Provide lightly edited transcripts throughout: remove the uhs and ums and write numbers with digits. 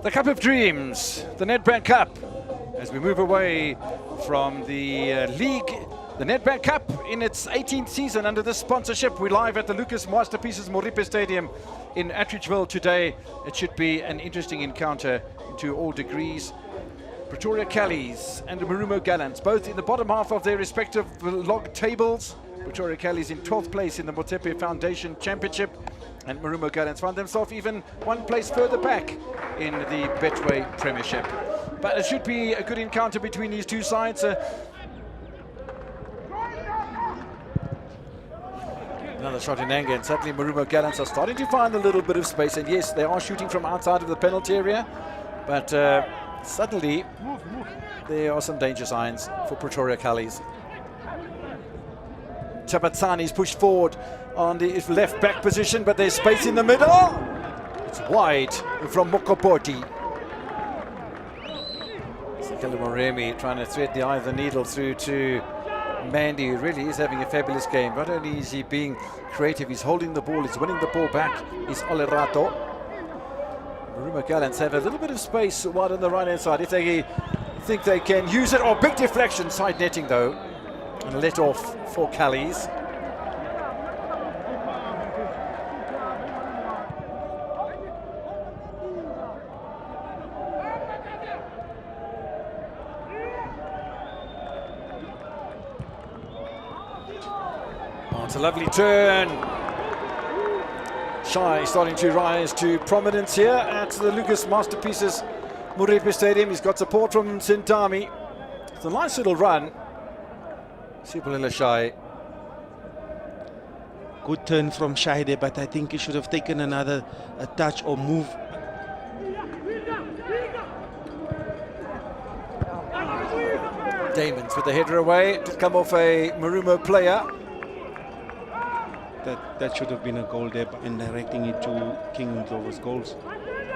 The Cup of Dreams, the Nedbank Cup, as we move away from the league. The Nedbank Cup in its 18th season under this sponsorship. We're live at the Lucas Masterpieces Moripe Stadium in Atteridgeville today. It should be an interesting encounter to all degrees. Pretoria Callies and Marumo Gallants, both in the bottom half of their respective log tables. Pretoria Callies in 12th place in the Motsepe Foundation Championship, and Marumo Gallants found themselves even one place further back in the Betway Premiership. But it should be a good encounter between these two sides. Another shot in anger, and suddenly Marumo Gallants are starting to find a little bit of space. And yes, they are shooting from outside of the penalty area, but suddenly there are some danger signs for Pretoria Callies. Chabatsani's pushed forward on the left back position, but there's space in the middle. It's wide from Mokopoti. Sekele Moremi trying to thread the eye of the needle through to Mandy, who really is having a fabulous game. Not only is he being creative, he's holding the ball, he's winning the ball back. He's Olerato. Marumo Gallants have a little bit of space wide on the right hand side if they think they can use it. Oh, big deflection, side netting though, and let off for Callies. Oh, it's a lovely turn. Shai starting to rise to prominence here at the Lucas Masterpieces Moripe Stadium. He's got support from Sintami. It's a nice little run. Sipulila Shai. Good turn from Shai there, but I think he should have taken another touch or move. Damons with the header away. It did come off a Marumo player. That should have been a goal there, and directing it to King Glover's goals.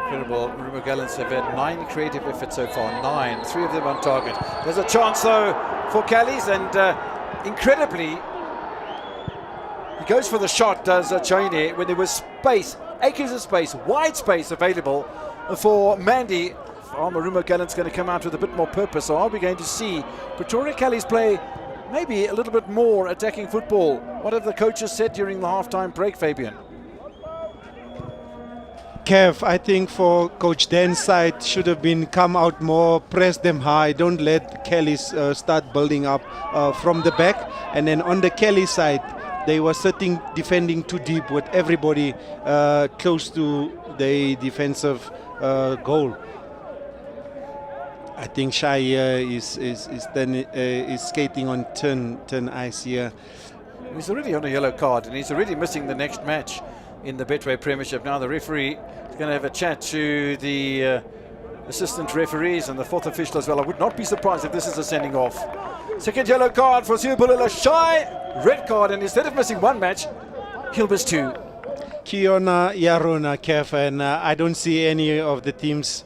Incredible. Marumo Gallants have had 9 creative efforts so far. 9. 3 of them on target. There's a chance though for Callies, and incredibly, he goes for the shot, does Chaine, when there was space, acres of space, wide space available for Mandy. Are Marumo Gallants going to come out with a bit more purpose, or are we going to see Pretoria Callies play maybe a little bit more attacking football? What have the coaches said during the half-time break, Fabian? Kev, I think for Coach Dan's side should have been come out more, press them high, don't let Callies start building up from the back. And then on the Kelly side, they were sitting defending too deep with everybody close to the defensive goal. I think Shai is skating on turn ice here. He's already on a yellow card, and he's already missing the next match in the Betway Premiership. Now the referee is going to have a chat to the assistant referees and the fourth official as well. I would not be surprised if this is a sending off. Second yellow card for Sipulila Shai. Red card, and instead of missing one match, he'll miss 2. Kiona Yarona, Kev, and I don't see any of the teams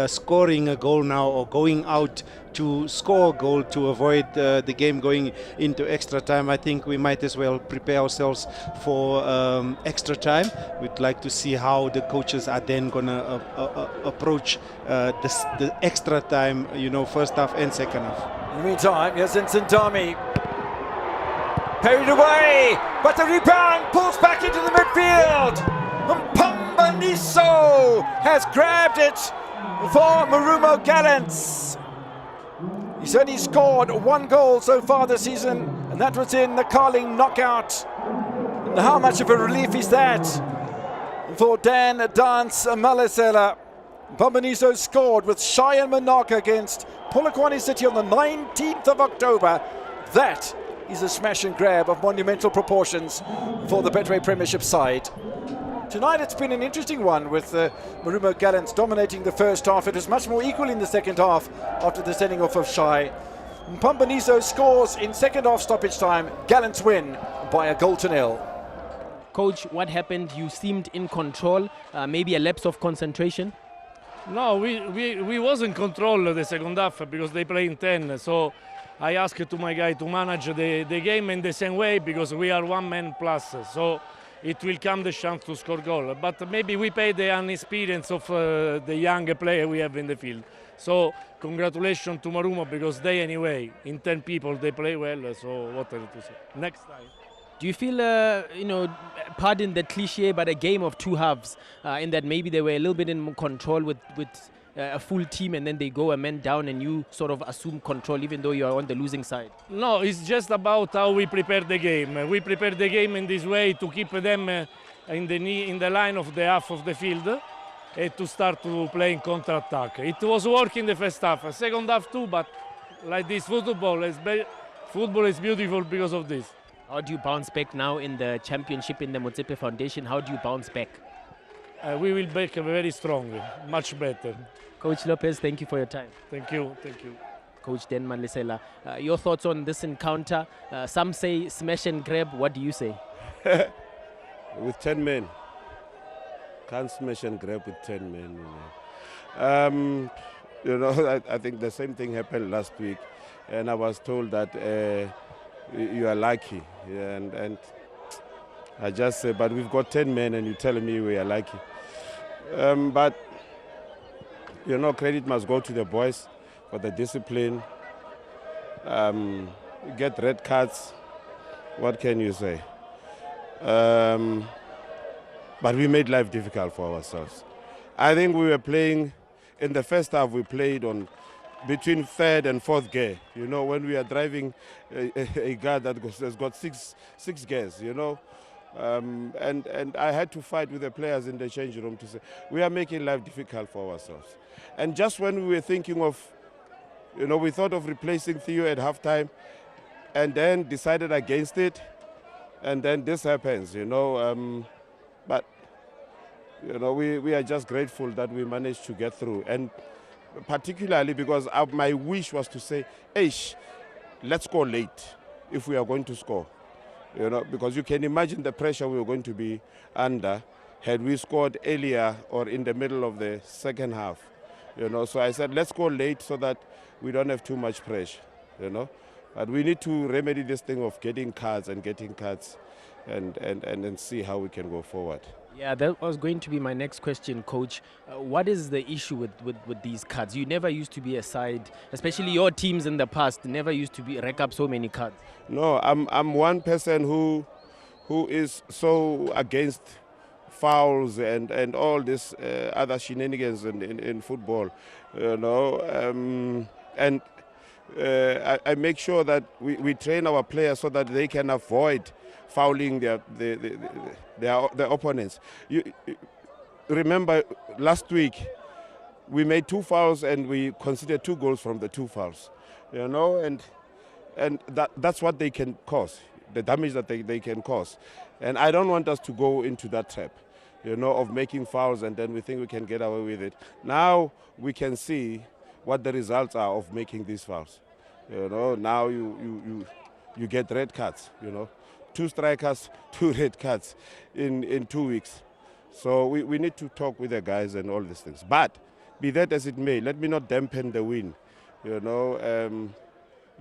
scoring a goal now or going out to score a goal to avoid the game going into extra time. I think we might as well prepare ourselves for extra time. We'd like to see how the coaches are then going to approach the extra time, you know, first half and second half. In the meantime, yes, Sintami parried away, but the rebound pulls back into the midfield. Mpambaniso has grabbed it for Marumo Gallants. He's only scored 1 goal so far this season, and that was in the Carling knockout. And how much of a relief is that for Dan Dance Malesela? Mpambaniso scored with Shai and Manaka against Polokwane City on the 19th of October. That is a smash and grab of monumental proportions for the Betway Premiership side. Tonight it's been an interesting one with Marumo Gallants dominating the first half. It was much more equal in the second half after the sending off of Shai. Mpambaniso scores in second half stoppage time. Gallants win by a goal to 0. Coach, what happened? You seemed in control, maybe a lapse of concentration? No, we was in control the second half because they play in 10, so I asked to my guy to manage the game in the same way because we are 1 man plus. So it will come the chance to score goal. But maybe we pay the inexperience of the young player we have in the field. So congratulations to Marumo, because they anyway, in 10 people, they play well. So what are to say? Next time. Do you feel, pardon the cliche, but a game of two halves, in that maybe they were a little bit in control with a full team, and then they go a man down and you sort of assume control even though you are on the losing side? No, it's just about how we prepare the game. We prepare the game in this way to keep them in the line of the half of the field and to start to play in counter-attack. It was working the first half, second half too, but like this football is beautiful because of this. How do you bounce back now in the championship in the Motsepe Foundation? How do you bounce back? We will back very strong, much better. Coach Lopez, thank you for your time. Thank you, thank you. Coach Den Malisela, your thoughts on this encounter? Some say smash and grab. What do you say? With 10 men. Can't smash and grab with 10 men. I think the same thing happened last week. And I was told that you are lucky. And I just say, but we've got 10 men and you're telling me we are lucky. But, credit must go to the boys for the discipline. Get red cards. What can you say? But we made life difficult for ourselves. I think we were playing, in the first half we played on between third and fourth gear. When we are driving a car that has got six gears, and I had to fight with the players in the change room to say, we are making life difficult for ourselves. And just when we were thinking of, we thought of replacing Theo at halftime and then decided against it. And then this happens, but, we are just grateful that we managed to get through. And particularly because my wish was to say, let's go late if we are going to score. Because you can imagine the pressure we were going to be under had we scored earlier or in the middle of the second half. So I said, let's go late so that we don't have too much pressure, But we need to remedy this thing of getting cards and then see how we can go forward. Yeah, that was going to be my next question, Coach. What is the issue with these cards? You never used to be a side, especially your teams in the past, never used to rack up so many cards. No, I'm one person who is so against fouls and all this other shenanigans in football, and I make sure that we train our players so that they can avoid fouling their opponents. You remember last week we made 2 fouls and we considered 2 goals from the 2 fouls, and that's what they can cause, the damage that they can cause. And I don't want us to go into that trap, of making fouls and then we think we can get away with it. Now we can see what the results are of making these fouls. Now you get red cards, 2 strikers, 2 red cards in 2 weeks. So we need to talk with the guys and all these things. But be that as it may, let me not dampen the win.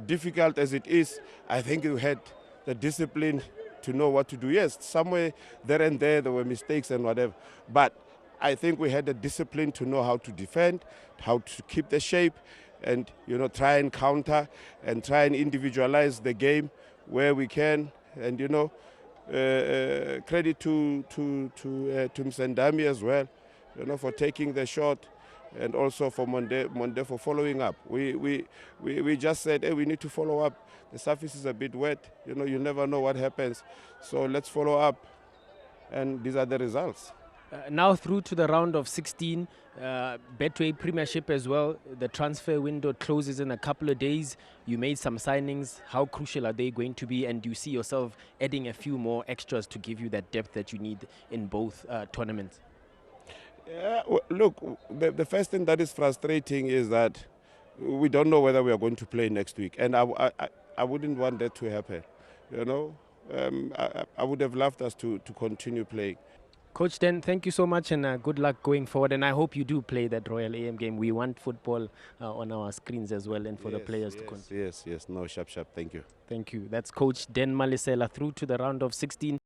Difficult as it is, I think you had the discipline to know what to do. Yes, somewhere there and there were mistakes and whatever. But I think we had the discipline to know how to defend, how to keep the shape, and try and counter and try and individualize the game where we can. And credit to Msendami as well, for taking the shot, and also for Monde for following up. We just said, hey, we need to follow up. The surface is a bit wet. You never know what happens. So let's follow up, and these are the results. Now through to the round of 16, Betway Premiership as well. The transfer window closes in a couple of days. You made some signings. How crucial are they going to be? And do you see yourself adding a few more extras to give you that depth that you need in both tournaments? Yeah, well, look, the first thing that is frustrating is that we don't know whether we are going to play next week. And I wouldn't want that to happen. I would have loved us to continue playing. Coach Den, thank you so much, and good luck going forward. And I hope you do play that Royal AM game. We want football on our screens as well, and for the players to continue. Yes, no, sharp. Thank you. Thank you. That's Coach Den Malisela through to the round of 16.